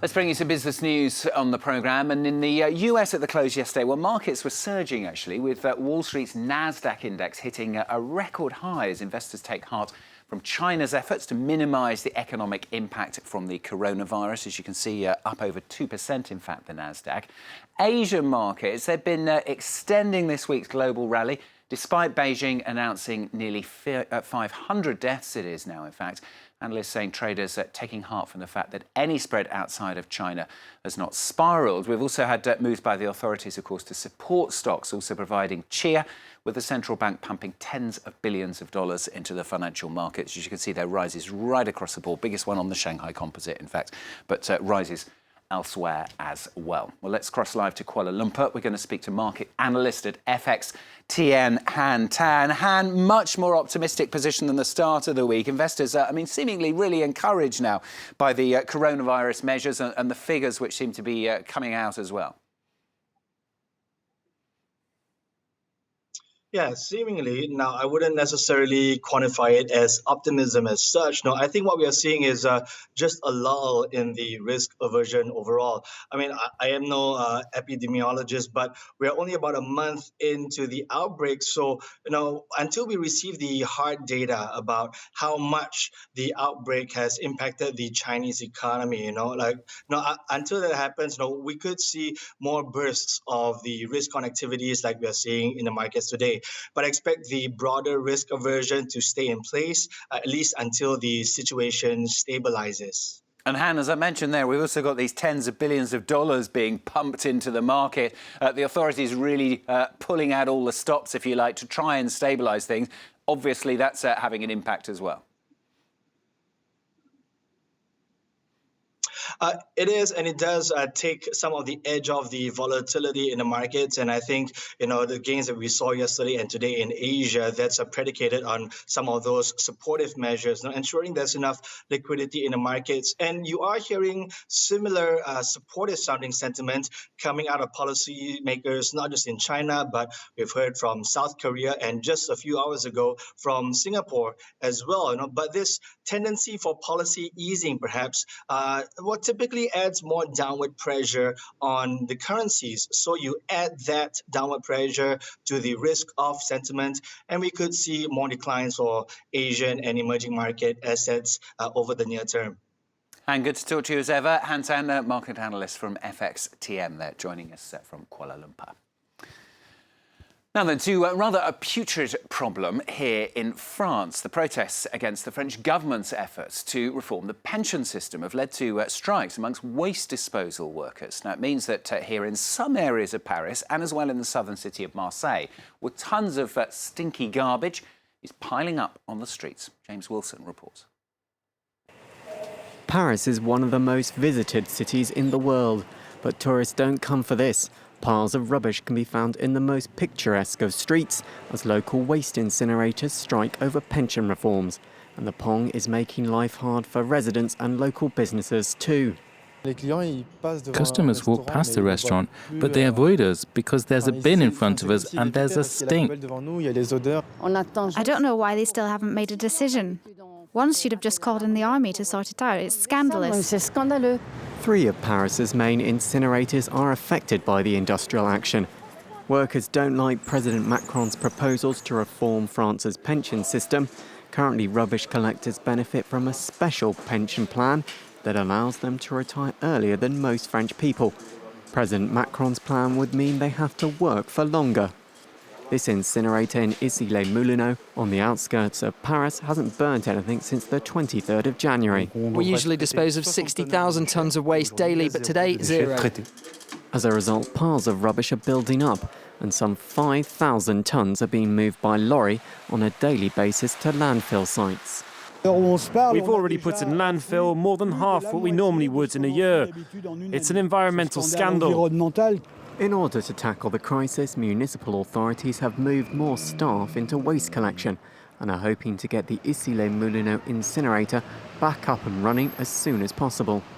Let's bring you some business news on the programme. And in the US at the close yesterday, well, markets were surging, actually, with Wall Street's NASDAQ index hitting a record high as investors take heart from China's efforts to minimise the economic impact from the coronavirus. As you can see, up over 2%, in fact, the NASDAQ. Asian markets, they've been extending this week's global rally, despite Beijing announcing nearly 500 deaths, it is now, in fact. Analysts saying traders are taking heart from the fact that any spread outside of China has not spiralled. We've also had moves by the authorities, of course, to support stocks, also providing cheer, with the central bank pumping tens of billions of dollars into the financial markets. As you can see, there rises right across the board. Biggest one on the Shanghai Composite, in fact, but rises elsewhere as well. Well, let's cross live to Kuala Lumpur. We're going to speak to market analyst at FXTM, Han Tan. Han, much more optimistic position than the start of the week. Investors are, seemingly really encouraged now by the coronavirus measures and the figures which seem to be coming out as well. Yeah, seemingly. Now, I wouldn't necessarily quantify it as optimism as such. No, I think what we are seeing is just a lull in the risk aversion overall. I am no epidemiologist, but we're only about a month into the outbreak. So, until we receive the hard data about how much the outbreak has impacted the Chinese economy, until that happens, we could see more bursts of the risk-on activities like we're seeing in the markets today. But I expect the broader risk aversion to stay in place, at least until the situation stabilizes. And Han, as I mentioned there, we've also got these tens of billions of dollars being pumped into the market. The authorities really pulling out all the stops, if you like, to try and stabilise things. Obviously, that's having an impact as well. It is, and it does take some of the edge off the volatility in the markets. And I think, the gains that we saw yesterday and today in Asia, that's predicated on some of those supportive measures, ensuring there's enough liquidity in the markets. And you are hearing similar supportive sounding sentiment coming out of policymakers, not just in China, but we've heard from South Korea and just a few hours ago from Singapore as well. But this tendency for policy easing, perhaps, what typically adds more downward pressure on the currencies. So you add that downward pressure to the risk-off sentiment, and we could see more declines for Asian and emerging market assets over the near term. And good to talk to you as ever. Han Tan, market analyst from FXTM there, joining us from Kuala Lumpur. Now then, to rather a putrid problem here in France. The protests against the French government's efforts to reform the pension system have led to strikes amongst waste disposal workers. Now, it means that here in some areas of Paris, and as well in the southern city of Marseille, where tons of stinky garbage is piling up on the streets. James Wilson reports. Paris is one of the most visited cities in the world, but tourists don't come for this. Piles of rubbish can be found in the most picturesque of streets as local waste incinerators strike over pension reforms. And the Pong is making life hard for residents and local businesses too. Customers walk past the restaurant, but they avoid us because there's a bin in front of us and there's a stink. I don't know why they still haven't made a decision. One should have just called in the army to sort it out. It's scandalous. 3 of Paris's main incinerators are affected by the industrial action. Workers don't like President Macron's proposals to reform France's pension system. Currently, rubbish collectors benefit from a special pension plan that allows them to retire earlier than most French people. President Macron's plan would mean they have to work for longer. This incinerator in Issy-les-Moulineaux, on the outskirts of Paris, hasn't burnt anything since the 23rd of January. We usually dispose of 60,000 tonnes of waste daily, but today, 0. As a result, piles of rubbish are building up, and some 5,000 tonnes are being moved by lorry on a daily basis to landfill sites. We've already put in landfill more than half what we normally would in a year. It's an environmental scandal. In order to tackle the crisis, municipal authorities have moved more staff into waste collection and are hoping to get the Issy-les-Moulineaux incinerator back up and running as soon as possible.